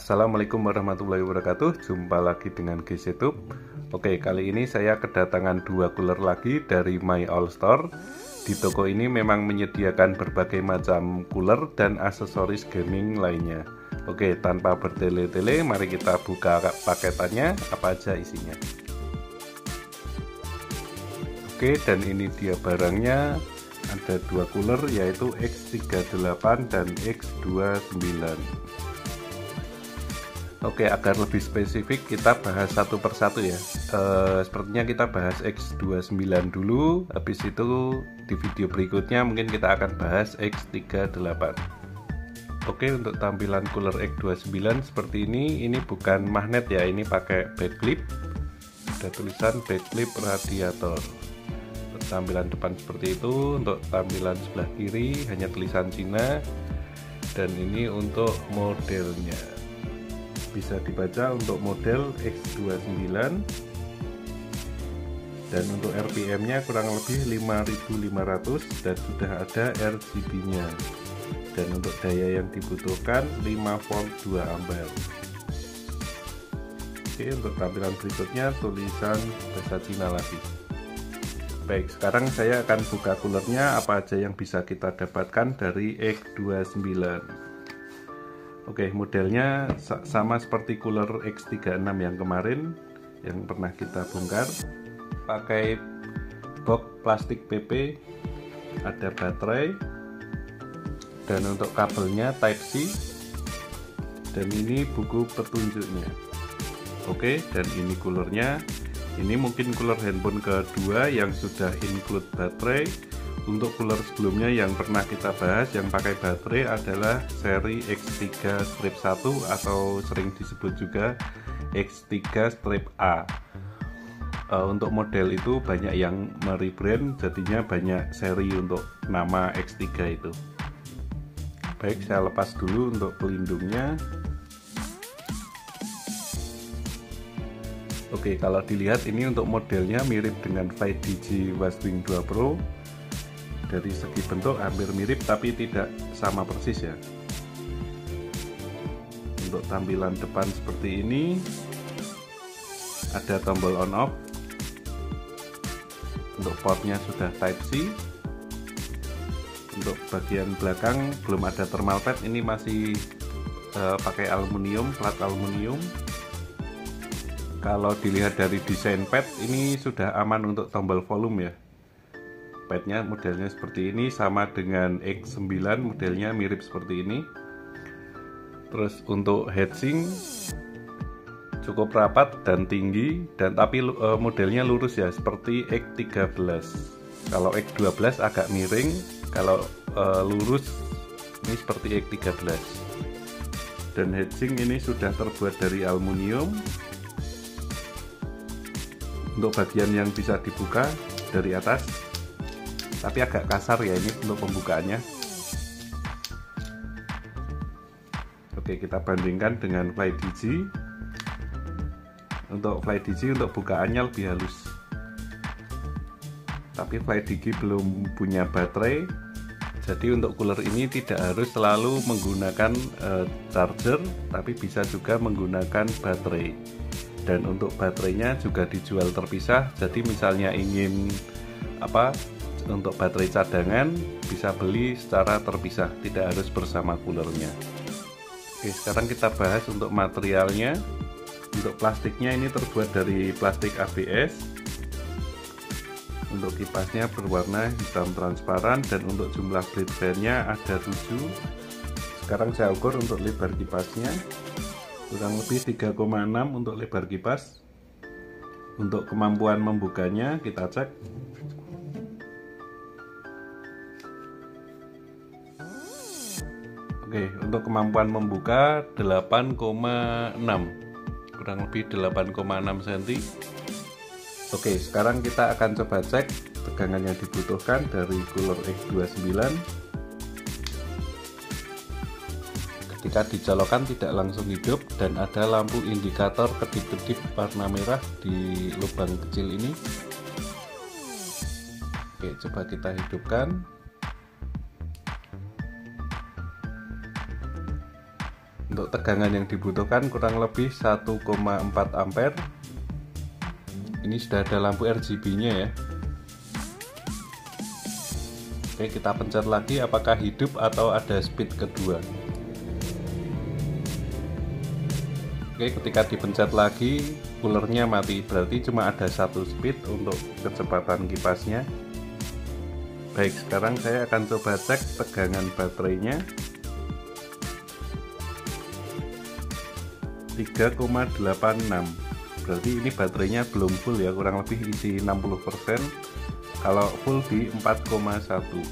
Assalamualaikum warahmatullahi wabarakatuh. Jumpa lagi dengan GZTube. Oke, kali ini saya kedatangan dua cooler lagi dari My All Store. Di toko ini memang menyediakan berbagai macam cooler dan aksesoris gaming lainnya. Oke, tanpa bertele-tele, mari kita buka paketannya, apa aja isinya. Oke, dan ini dia barangnya. Ada dua cooler, yaitu X38 dan X29. Oke, agar lebih spesifik kita bahas satu persatu ya. Sepertinya kita bahas X29 dulu, habis itu di video berikutnya mungkin kita akan bahas X38. Oke, untuk tampilan cooler X29 seperti ini bukan magnet ya, ini pakai backflip. Ada tulisan backflip radiator. Untuk tampilan depan seperti itu, untuk tampilan sebelah kiri hanya tulisan Cina, dan ini untuk modelnya. Bisa dibaca untuk model X29, dan untuk RPM nya kurang lebih 5500 dan sudah ada RGB nya, dan untuk daya yang dibutuhkan 5 volt 2 ampere. Oke, untuk tampilan berikutnya tulisan bahasa Cina lagi. Baik, sekarang saya akan buka coolernya, apa aja yang bisa kita dapatkan dari X29. Oke, modelnya sama seperti cooler X36 yang kemarin yang pernah kita bongkar. Pakai box plastik PP, ada baterai, dan untuk kabelnya Type C, dan ini buku petunjuknya. Oke, dan ini coolernya. Ini mungkin cooler handphone kedua yang sudah include baterai. Untuk cooler sebelumnya yang pernah kita bahas yang pakai baterai adalah seri X3 strip 1 atau sering disebut juga X3 strip A. Untuk model itu banyak yang merebrand, jadinya banyak seri untuk nama X3 itu. Baik, saya lepas dulu untuk pelindungnya. Oke, kalau dilihat ini untuk modelnya mirip dengan FlyDigi Washwing 2 Pro. Dari segi bentuk hampir mirip tapi tidak sama persis ya. Untuk tampilan depan seperti ini, ada tombol on off. Untuk portnya sudah Type C. Untuk bagian belakang belum ada thermal pad, ini masih pakai aluminium, plat aluminium. Kalau dilihat dari desain pad, ini sudah aman untuk tombol volume ya. Padnya modelnya seperti ini, sama dengan X9 modelnya mirip seperti ini. Terus untuk heatsink cukup rapat dan tinggi, dan tapi modelnya lurus ya, seperti X13. Kalau X12 agak miring, kalau lurus ini seperti X13. Dan heatsink ini sudah terbuat dari aluminium. Untuk bagian yang bisa dibuka dari atas, tapi agak kasar ya ini untuk pembukaannya. Oke, kita bandingkan dengan FlyDigi. Untuk FlyDigi untuk bukaannya lebih halus, tapi FlyDigi belum punya baterai, jadi untuk cooler ini tidak harus selalu menggunakan charger, tapi bisa juga menggunakan baterai. Dan untuk baterainya juga dijual terpisah, jadi misalnya ingin untuk baterai cadangan bisa beli secara terpisah, tidak harus bersama coolernya. Oke, sekarang kita bahas untuk materialnya. Untuk plastiknya ini terbuat dari plastik ABS. Untuk kipasnya berwarna hitam transparan, dan untuk jumlah blade fan-nya ada 7. Sekarang saya ukur untuk lebar kipasnya, kurang lebih 3,6 untuk lebar kipas. Untuk kemampuan membukanya kita cek. Oke, untuk kemampuan membuka 8,6, kurang lebih 8,6 cm. Oke, sekarang kita akan coba cek tegangan yang dibutuhkan dari cooler X29. Ketika dicolokkan tidak langsung hidup dan ada lampu indikator kedip-kedip warna merah di lubang kecil ini. Oke, coba kita hidupkan. Untuk tegangan yang dibutuhkan kurang lebih 1,4 ampere. Ini sudah ada lampu RGB-nya ya. Oke, kita pencet lagi apakah hidup atau ada speed kedua. Oke, ketika dipencet lagi coolernya mati, berarti cuma ada satu speed untuk kecepatan kipasnya. Baik, sekarang saya akan coba cek tegangan baterainya. 3,86, berarti ini baterainya belum full ya, kurang lebih isi 60%. Kalau full di 4,1.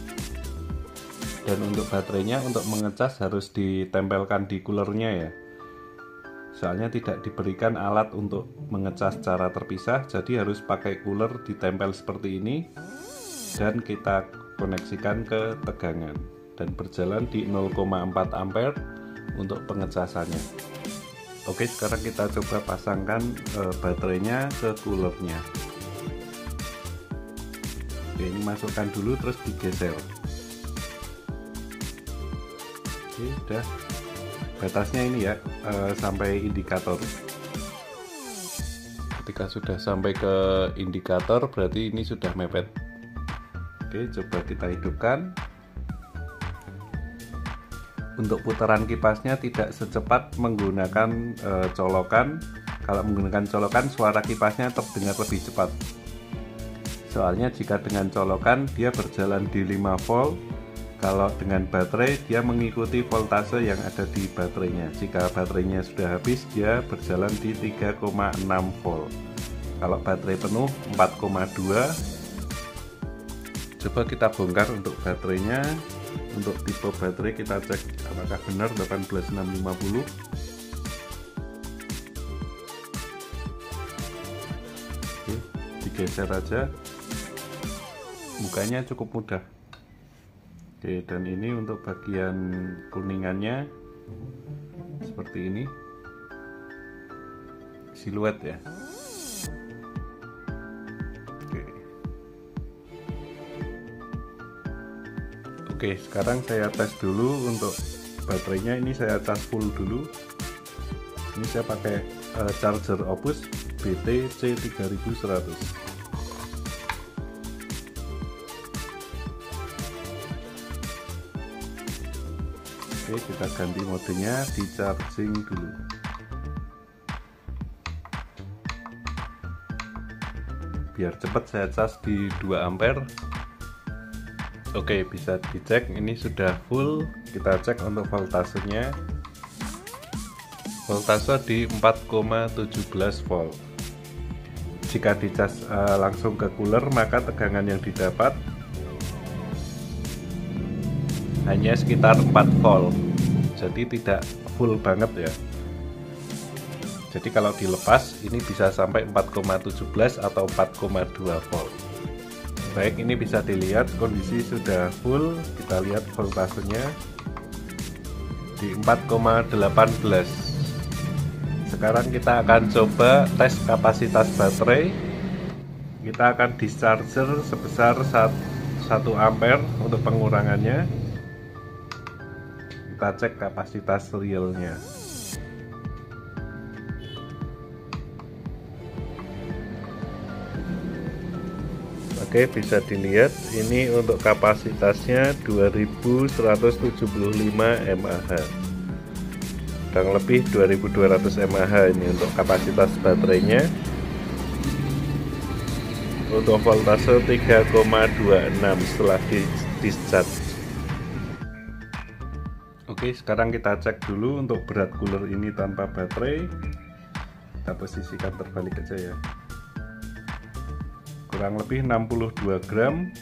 Dan untuk baterainya untuk mengecas harus ditempelkan di coolernya ya, soalnya tidak diberikan alat untuk mengecas secara terpisah, jadi harus pakai cooler ditempel seperti ini dan kita koneksikan ke tegangan dan berjalan di 0,4 ampere untuk pengecasannya. Oke, sekarang kita coba pasangkan baterainya ke coolernya. Oke, ini masukkan dulu terus digeser. Oke, udah. Batasnya ini ya, sampai indikator. Ketika sudah sampai ke indikator berarti ini sudah mepet. Oke, coba kita hidupkan. Untuk putaran kipasnya tidak secepat menggunakan colokan. Kalau menggunakan colokan suara kipasnya terdengar lebih cepat. Soalnya jika dengan colokan dia berjalan di 5 volt. Kalau dengan baterai dia mengikuti voltase yang ada di baterainya. Jika baterainya sudah habis dia berjalan di 3,6 volt. Kalau baterai penuh 4,2. Coba kita bongkar untuk baterainya. Untuk tipe baterai kita cek apakah benar 18650. Oke, digeser aja. Bukanya cukup mudah. Oke, dan ini untuk bagian kuningannya seperti ini, siluet ya. Oke, sekarang saya tes dulu untuk baterainya. Ini saya cas full dulu. Ini saya pakai charger Opus BT C3100. Oke, kita ganti modenya di charging dulu. Biar cepat saya cas di 2 ampere. Oke, bisa dicek ini sudah full. Kita cek untuk voltasenya. Voltase di 4,17 volt. Jika dicas langsung ke cooler maka tegangan yang didapat hanya sekitar 4 volt. Jadi tidak full banget ya. Jadi kalau dilepas ini bisa sampai 4,17 atau 4,2 volt. Baik, ini bisa dilihat kondisi sudah full. Kita lihat voltasenya di 4,18. Sekarang kita akan coba tes kapasitas baterai. Kita akan discharger sebesar 1 ampere untuk pengurangannya. Kita cek kapasitas realnya. Oke, bisa dilihat ini untuk kapasitasnya 2175 mAh. Kurang lebih 2200 mAh ini untuk kapasitas baterainya. Untuk voltase 3,26 setelah discharge. Oke, sekarang kita cek dulu untuk berat cooler ini tanpa baterai. Kita posisikan terbalik aja ya. Kurang lebih 62 gram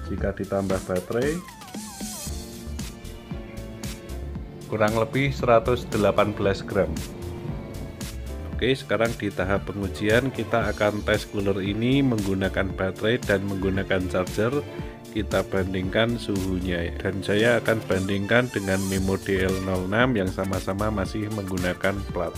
jika ditambah baterai. kurang lebih 118 gram. Oke, sekarang di tahap pengujian kita akan tes cooler ini menggunakan baterai dan menggunakan charger. Kita bandingkan suhunya, dan saya akan bandingkan dengan Memo DL06 yang sama-sama masih menggunakan plat.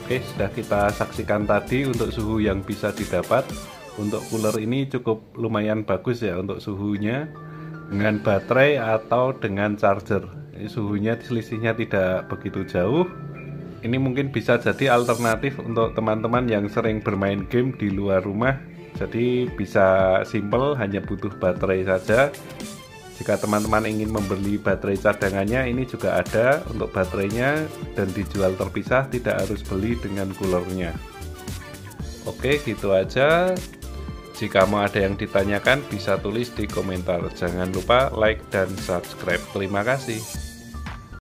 Oke, sudah kita saksikan tadi untuk suhu yang bisa didapat. Untuk cooler ini cukup lumayan bagus ya untuk suhunya, dengan baterai atau dengan charger. Ini suhunya selisihnya tidak begitu jauh. Ini mungkin bisa jadi alternatif untuk teman-teman yang sering bermain game di luar rumah. Jadi bisa simple, hanya butuh baterai saja. Jika teman-teman ingin membeli baterai cadangannya, ini juga ada untuk baterainya dan dijual terpisah, tidak harus beli dengan coolernya. Oke, gitu aja. Jika mau ada yang ditanyakan, bisa tulis di komentar. Jangan lupa like dan subscribe. Terima kasih.